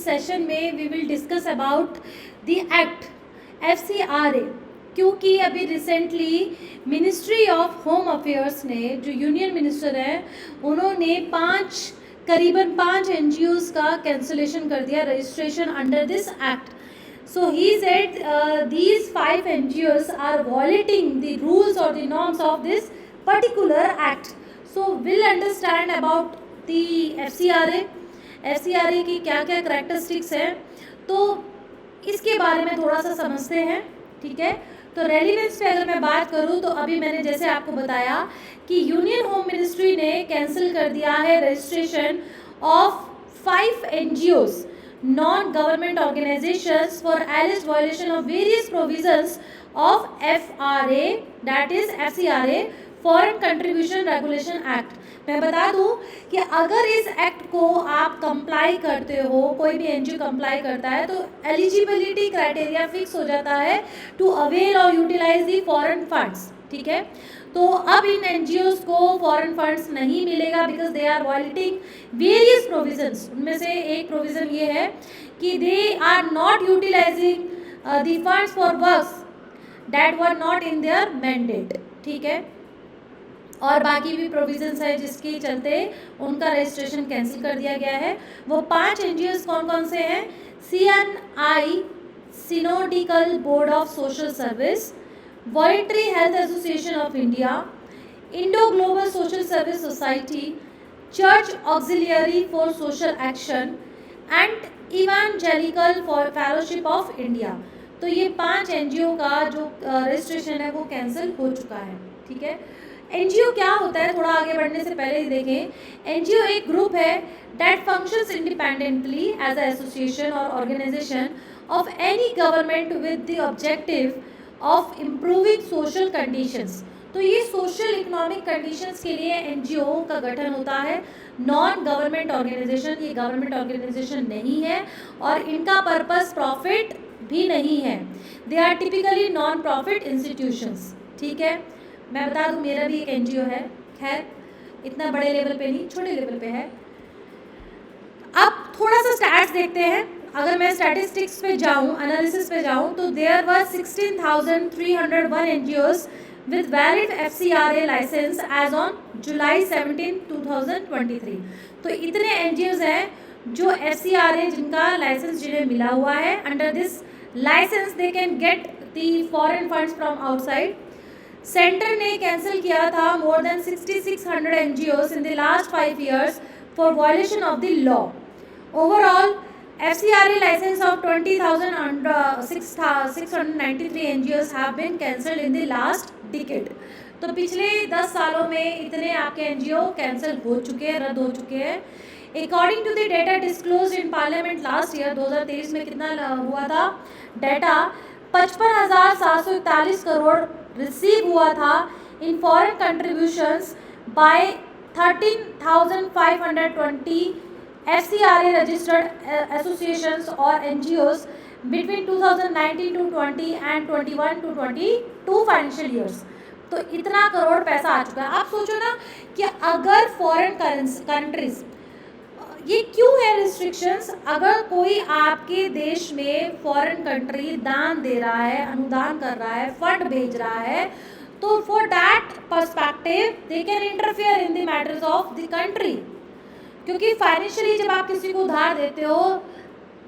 Session में we will discuss about the act FCRA, क्योंकि अभी recently ministry of home affairs ने, जो यूनियन मिनिस्टर हैं, उन्होंने करीबन पाँच NGOs का कैंसलेशन कर दिया registration under this act. So he said these 5 NGOs are violating the rules or the norms of this particular act. So we'll understand about the FCRA. FCRA की क्या क्या करेक्टरिस्टिक्स हैं, तो इसके बारे में थोड़ा सा समझते हैं. ठीक है, तो रेलिवेंस पे अगर मैं बात करूँ तो अभी मैंने जैसे आपको बताया कि यूनियन होम मिनिस्ट्री ने कैंसिल कर दिया है registration of 5 NGOs, non-government organizations, for alleged violation of various provisions of FRA, that is FCRA, Foreign Contribution Regulation Act. मैं बता दूं कि अगर इस एक्ट को आप कंप्लाई करते हो, कोई भी NGO कंप्लाई करता है, तो एलिजिबिलिटी क्राइटेरिया फिक्स हो जाता है टू अवेल और यूटिलाइज दी फॉरेन फंड्स. ठीक है, तो अब इन NGOs को फॉरेन फंड्स नहीं मिलेगा because they are violating various provisions. उनमें से एक प्रोविज़न ये है कि they are not utilising the funds for works that were not in their mandate. ठीक है, और बाकी भी प्रोविजंस है जिसके चलते उनका रजिस्ट्रेशन कैंसिल कर दिया गया है. वो 5 NGOs कौन कौन से हैं? CNI, synodical board of social service, Voluntary Health Association of India, Indo-Global Social Service Society, Church Auxiliary for Social Action and Evangelical Fellowship of India. तो ये 5 NGO का जो रजिस्ट्रेशन है वो कैंसिल हो चुका है. ठीक है, NGO क्या होता है, थोड़ा आगे बढ़ने से पहले ही देखें. NGO एक ग्रुप है that functions independently as an association or organization of any government with the objective of improving social conditions. तो ये सोशल इकोनॉमिक कंडीशंस के लिए NGO का गठन होता है. नॉन गवर्नमेंट ऑर्गेनाइजेशन, ये गवर्नमेंट ऑर्गेनाइजेशन नहीं है और इनका पर्पस प्रॉफिट भी नहीं है. They are typically non profit institutions. ठीक है, मैं बता दूँ मेरा भी एक NGO है, खैर इतना बड़े लेवल पे नहीं, छोटे लेवल पे है. अब थोड़ा सा स्टैट्स देखते हैं. अगर मैं स्टैटिस्टिक्स पे जाऊँ, एनालिसिस पे जाऊँ, तो there were 16,301 NGOs with valid FCRA license as on July 17, 2023. तो इतने NGOs हैं जो FCRA जिनका लाइसेंस जिन्हें मिला हुआ है. Under this licence they can get the foreign funds from outside. Centre ने कैंसिल किया था more than 6,600 NGOs in the last 5 years for violation of the law. Overall FCRA license of 20,693 NGOs have been cancelled in the last decade. तो पिछले 10 सालों में इतने आपके NGO cancel हो चुके हैं, रद्द हो चुके हैं. According to the data disclosed in Parliament last year, 2023 में कितना हुआ था डाटा? 55,741 करोड़ रिसीव हुआ था in foreign contributions by 13,520 FCRA registered associations or NGOs between 2019 to 20 and 21 to 22 financial years. तो इतना करोड़ पैसा आ चुका है. आप सोचो ना कि अगर फॉरेन कंट्रीज, ये क्यों है रिस्ट्रिक्शंस? अगर कोई आपके देश में फॉरेन कंट्री दान दे रहा है, अनुदान कर रहा है, फंड भेज रहा है, तो for that perspective they can interfere in the matters of the country. क्योंकि फाइनेंशियली जब आप किसी को उधार देते हो,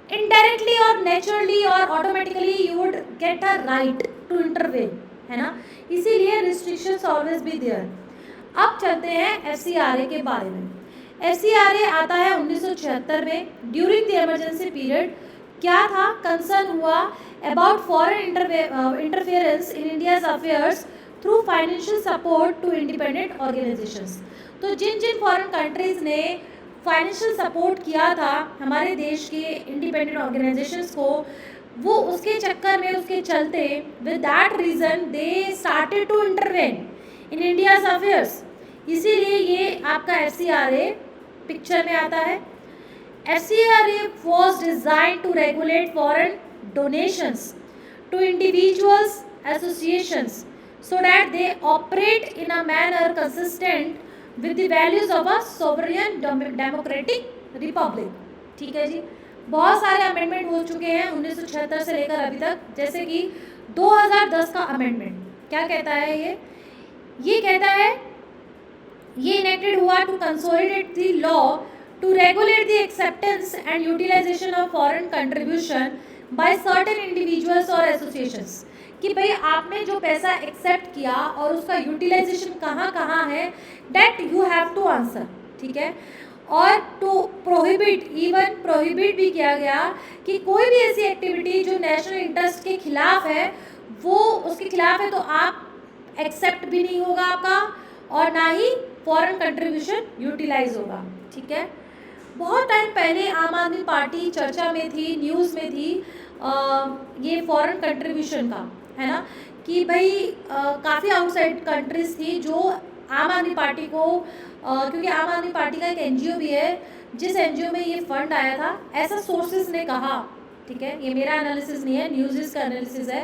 इनडायरेक्टली और नेचुरली और automatically you would get a right to intervene, है ना. इसीलिए रिस्ट्रिक्शंस ऑलवेज बी देयर. अब चलते हैं FCRA के बारे में. FCRA आता है 1976 में ड्यूरिंग द इमरजेंसी पीरियड. क्या था? कंसर्न हुआ about foreign interference in India's affairs through financial support to independent organisations. तो जिन जिन फॉरेन कंट्रीज ने फाइनेंशियल सपोर्ट किया था हमारे देश के इंडिपेंडेंट ऑर्गेनाइजेशंस को, वो उसके चक्कर में, उसके चलते, with that reason they started to intervene in India's affairs. इसीलिए ये आपका FCRA पिक्चर में आता है. FCRA was designed to regulate foreign donations to individuals, associations, so that they operate in a manner consistent with the values of a sovereign democratic republic. ठीक है जी, बहुत सारे अमेंडमेंट हो चुके हैं 1976 से लेकर अभी तक, जैसे कि 2010 का अमेंडमेंट क्या कहता है, ये कहता है, ये इनेक्टेड हुआ to consolidate the law to regulate the acceptance and utilisation of foreign contribution by certain individuals और एसोसिएशंस, कि भाई आपने जो पैसा एक्सेप्ट किया और उसका यूटिलाइजेशन कहाँ कहाँ है, that you have to answer, ठीक है। और टू प्रोहिबिट, इवन प्रोहिबिट भी किया गया कि कोई भी ऐसी एक्टिविटी जो नेशनल इंटरेस्ट के खिलाफ है, वो उसके खिलाफ है, तो आप एक्सेप्ट भी नहीं होगा आपका, और ना ही फॉरेन कंट्रीब्यूशन यूटिलाइज होगा, ठीक है। बहुत टाइम पहले आम आदमी पार्टी चर्चा में थी, न्यूज़ में थी ये फॉरेन कंट्रीब्यूशन का, है ना, कि भाई काफ़ी आउटसाइड कंट्रीज थी जो आम आदमी पार्टी को क्योंकि आम आदमी पार्टी का एक एनजीओ भी है, जिस एनजीओ में ये फंड आया था, ऐसा सोर्सेज ने कहा, ठीक है, ये मेरा एनालिसिस नहीं है, न्यूज़ का एनालिसिस है,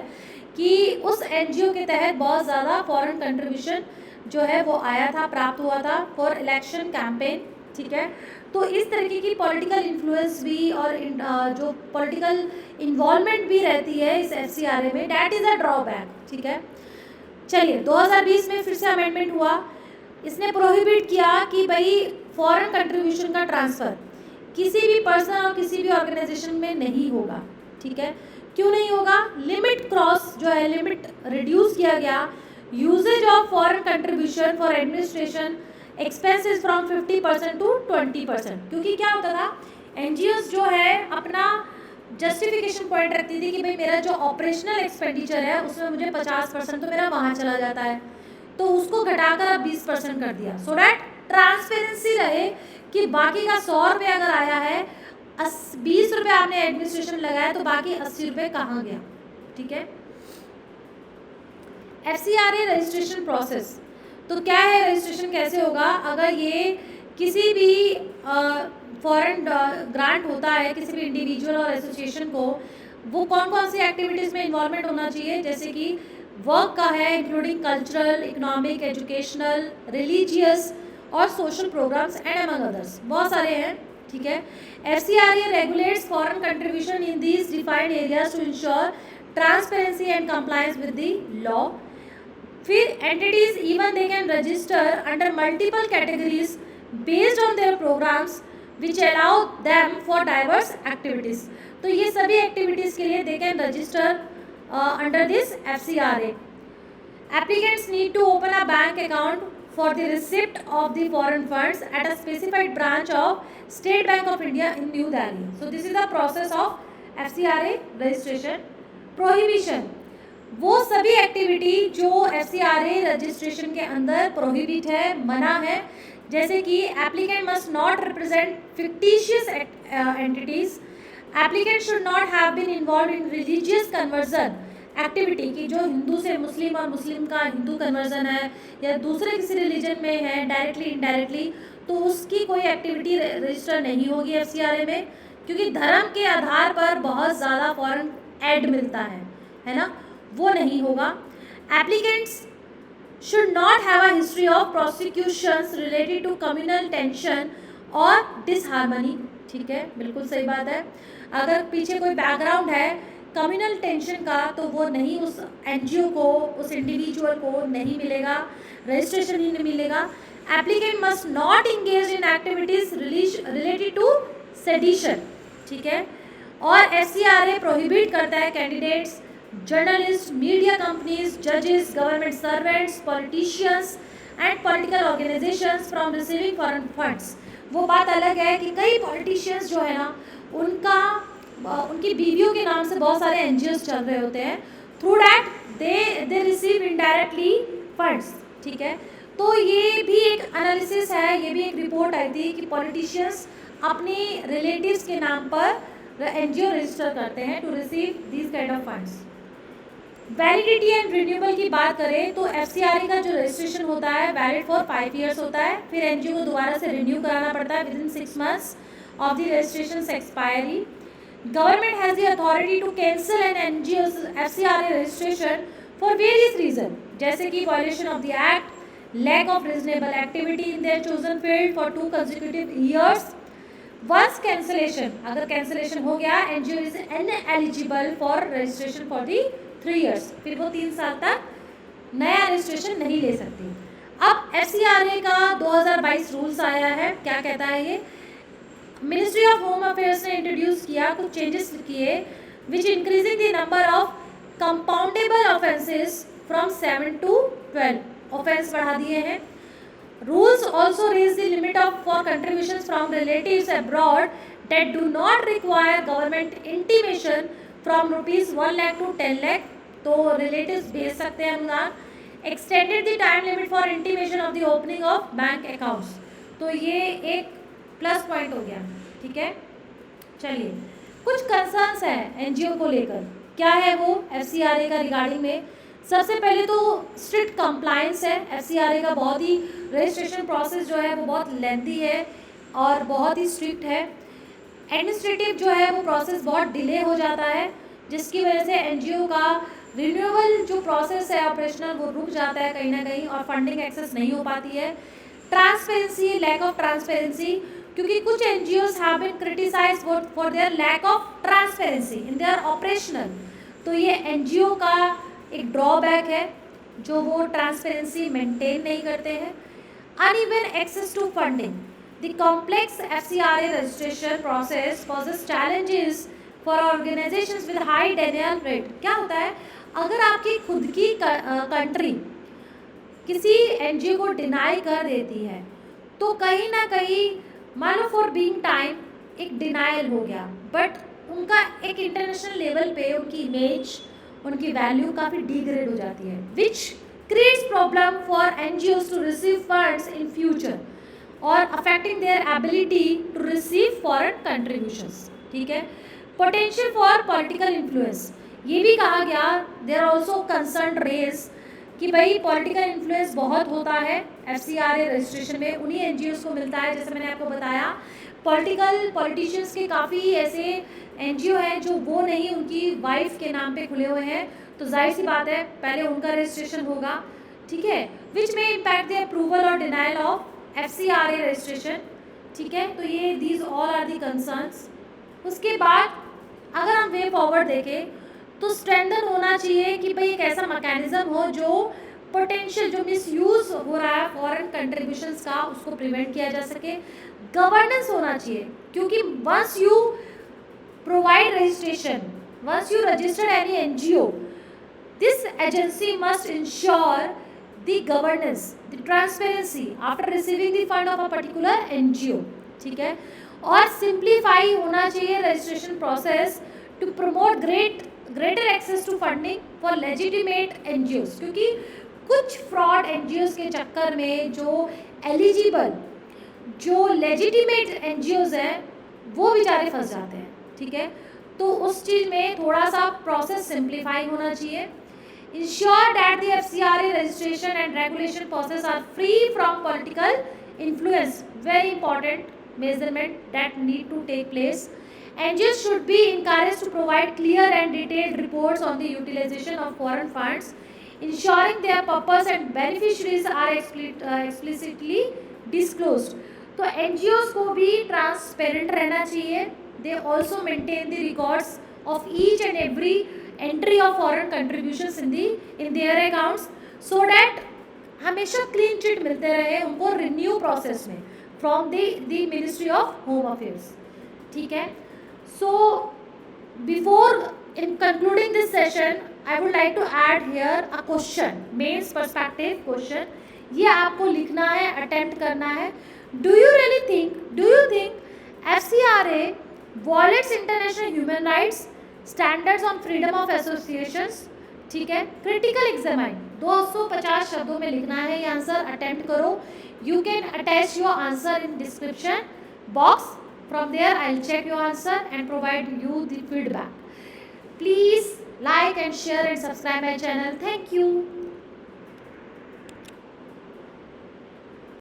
कि उस एनजीओ के तहत बहुत ज़्यादा फॉरेन कंट्रीब्यूशन जो है वो आया था, प्राप्त हुआ था फॉर इलेक्शन कैंपेन, ठीक है। तो इस तरीके की पॉलिटिकल इन्फ्लुएंस भी और जो पॉलिटिकल इन्वॉल्वमेंट भी रहती है इस FCRA में, डैट इज़ अ ड्रॉबैक, ठीक है। चलिए 2020 में फिर से अमेंडमेंट हुआ, इसने प्रोहिबिट किया कि भाई फॉरेन कंट्रीब्यूशन का ट्रांसफ़र किसी भी पर्सन और किसी भी ऑर्गेनाइजेशन में नहीं होगा, ठीक है। क्यों नहीं होगा? लिमिट क्रॉस जो है, लिमिट रिड्यूस किया गया, usages of foreign contribution for administration expenses from 50% to 20%, क्योंकि क्या होता था, एनजीओज जो है अपना जस्टिफिकेशन पॉइंट रखती थी कि भाई मेरा जो ऑपरेशनल एक्सपेंडिचर है उसमें मुझे 50% तो मेरा वहाँ चला जाता है, तो उसको घटाकर अब 20% कर दिया, सो डैट ट्रांसपेरेंसी रहे कि बाकी का 100 रुपये अगर आया है, 20 रुपये आपने एडमिनिस्ट्रेशन लगाया, तो बाकी 80 रुपये कहाँ गया, ठीक है। FCRA रजिस्ट्रेशन प्रोसेस, तो क्या है रजिस्ट्रेशन, कैसे होगा, अगर ये किसी भी फॉरेन ग्रांट होता है किसी भी इंडिविजुअल और एसोसिएशन को, वो कौन कौन सी एक्टिविटीज़ में इन्वॉल्वमेंट होना चाहिए, जैसे कि वर्क का है, including cultural, economic, educational, religious और social programmes and among others, बहुत सारे हैं, ठीक है। FCRA regulates foreign contribution in these defined areas to ensure transparency and compliance with the law. फिर entities even they can register under multiple categories based on their programmes which allow them for diverse activities, तो ये सभी activities के लिए they can register under this FCRA। Applicants need to open a bank account for the receipt of the foreign funds at a specified branch of State Bank of India in New Delhi. So this is the process of FCRA registration. Prohibition, वो सभी activity जो FCRA registration के अंदर prohibit है, मना है, जैसे कि applicant must not represent fictitious entities, applicant should not have been involve in religious conversion activity, की जो हिंदू से मुस्लिम और मुस्लिम का हिंदू कन्वर्जन है या दूसरे किसी रिलीजन में है डायरेक्टली इनडायरेक्टली, तो उसकी कोई एक्टिविटी रजिस्टर नहीं होगी FCRA में, क्योंकि धर्म के आधार पर बहुत ज़्यादा फॉरेन एड मिलता है ना, वो नहीं होगा। Applicants should not have a history of prosecutions related to communal tension और डिसहार्मनी, ठीक है, बिल्कुल सही बात है। अगर पीछे कोई बैकग्राउंड है कम्युनल टेंशन का, तो वो नहीं, उस एनजीओ को, उस इंडिविजुअल को नहीं मिलेगा, रजिस्ट्रेशन ही नहीं मिलेगा। Applicant must not engage in activities related to sedition, ठीक है। और FCRA प्रोहिबिट करता है कैंडिडेट्स, जर्नलिस्ट, मीडिया कंपनीज, जजेस, government servants, politicians and political organisations from receiving foreign funds. वो बात अलग है कि कई पॉलिटिशियंस जो है ना, उनकी बीवियों के नाम से बहुत सारे NGOs चल रहे होते हैं, through that they receive indirectly funds, ठीक है। तो ये भी एक एनालिसिस है, ये भी एक रिपोर्ट आई थी कि पॉलिटिशियंस अपने रिलेटिव्स के नाम पर NGO रजिस्टर करते हैं to receive this kind of funds. Validity and renewal की बात करें तो FCRA का जो रजिस्ट्रेशन होता है वैलिड फॉर 5 ईयर्स होता है, फिर NGO को दोबारा से रिन्यू कराना पड़ता है within 6 months of the registration expiry. Government has the authority to cancel an NGO's FCRA registration for various reason, जैसे कि violation of the act, lack of reasonable activity in their chosen field for 2 consecutive years, once cancellation, अगर cancellation हो गया, NGO is ineligible for registration for the 3 years, फिर वो 3 साल तक नया रजिस्ट्रेशन नहीं ले सकती। अब FCRA का 2022 रूल्स आया है, क्या कहता है ये? मिनिस्ट्री ऑफ होम अफेयर्स ने इंट्रोड्यूस किया, कुछ चेंजेस किए, which increasing the number of compoundable offences from 7 to 12 offence बढ़ा दिए हैं। Rules also raise the limit of for contributions from relatives abroad that do not require government intimation from ₹1 lakh to 10 lakh, तो relatives भेज सकते हैं अनुदान। Extended the time limit for intimation of the opening of bank accounts, तो ये एक plus point हो गया, ठीक है। चलिए, कुछ कंसर्न्स हैं एनजीओ को लेकर, क्या है वो FCRA का रिगार्डिंग में? सबसे पहले तो स्ट्रिक्ट कंप्लायंस है FCRA का, बहुत ही रजिस्ट्रेशन प्रोसेस जो है वो बहुत लेंथी है और बहुत ही स्ट्रिक्ट है। एडमिनिस्ट्रेटिव जो है वो प्रोसेस बहुत डिले हो जाता है, जिसकी वजह से एनजीओ का रिन्यूएबल जो प्रोसेस है ऑपरेशनल वो रुक जाता है कहीं ना कहीं, और फंडिंग एक्सेस नहीं हो पाती है। ट्रांसपेरेंसी, लैक ऑफ ट्रांसपेरेंसी, क्योंकि कुछ NGOs have been criticised for their lack of transparency in their operational, तो ये एनजीओ का एक ड्रॉबैक है जो वो ट्रांसपेरेंसी मेंटेन नहीं करते हैं। Uneven access to funding, the complex FCRA registration process poses challenges for organisations with high denial rate. क्या होता है, अगर आपकी खुद की कंट्री किसी एनजीओ को डिनाई कर देती है, तो कहीं ना कहीं मान लो फॉर बीइंग टाइम एक डिनायल हो गया, बट उनका एक इंटरनेशनल लेवल पे उनकी इमेज, उनकी वैल्यू काफ़ी डिग्रेड हो जाती है, which creates problem for NGOs to receive funds in future और affecting their ability to receive foreign contributions, ठीक है। पोटेंशियल फॉर पॉलिटिकल इन्फ्लुएंस, ये भी कहा गया, देयर आल्सो कंसर्न रेज कि भाई पॉलिटिकल इन्फ्लुएंस बहुत होता है FCRA रजिस्ट्रेशन में, उन्हीं एनजीओज को मिलता है। जैसे मैंने आपको बताया, पॉलिटिशियंस के काफ़ी ऐसे एनजीओ हैं जो वो नहीं, उनकी वाइफ के नाम पे खुले हुए हैं, तो जाहिर सी बात है पहले उनका रजिस्ट्रेशन होगा, ठीक है, विच में इम्पैक्ट द अप्रूवल और डिनाइल ऑफ FCRA रजिस्ट्रेशन, ठीक है। तो ये these all are the concerns. उसके बाद अगर हम वे फॉरवर्ड देखें तो स्ट्रेंथन होना चाहिए कि भाई एक ऐसा मैकेनिज्म हो जो पोटेंशियल जो मिसयूज हो रहा है फॉरेन कंट्रीब्यूशंस का, उसको प्रिवेंट किया जा सके। गवर्नेंस होना चाहिए, क्योंकि once you provide registration, once you register any NGO, this agency must ensure the governance, the transparency after receiving the fund of a particular NGO, ठीक है। और सिंप्लीफाई होना चाहिए registration process to promote greater access to funding for legitimate NGOs, क्योंकि कुछ fraud NGOs के चक्कर में जो एलिजिबल, जो लेजिटिमेट एनजीओज हैं वो बेचारे फंस जाते हैं, ठीक है। तो उस चीज़ में थोड़ा सा प्रोसेस सिंप्लीफाई होना चाहिए। Ensure that the FCRA registration and regulation process are free from political influence, very important measurement that need to take place. NGOs should be encouraged to provide clear and detailed reports on the utilization of foreign funds, ensuring their purpose and beneficiaries are explicitly disclosed. तो NGOs को भी transparent रहना चाहिए। They also maintain the records of each and every entry of foreign contributions in their accounts, so that हमेशा clean chit मिलते रहे उनको renew process में from the ministry of home affairs, ठीक है। So before in concluding this session, I would like to add here a question, mains perspective question. ये आपको लिखना है, अटेम्प्ट करना है। Do you think FCRA violates international human rights standards on freedom of associations, ठीक है। Critical examine 250 शब्दों में लिखना है ये आंसर, अटेम्प्ट करो। You can attach your answer in description box, from there I will check your answer and provide you the feedback. Please like and share and subscribe my channel. Thank you.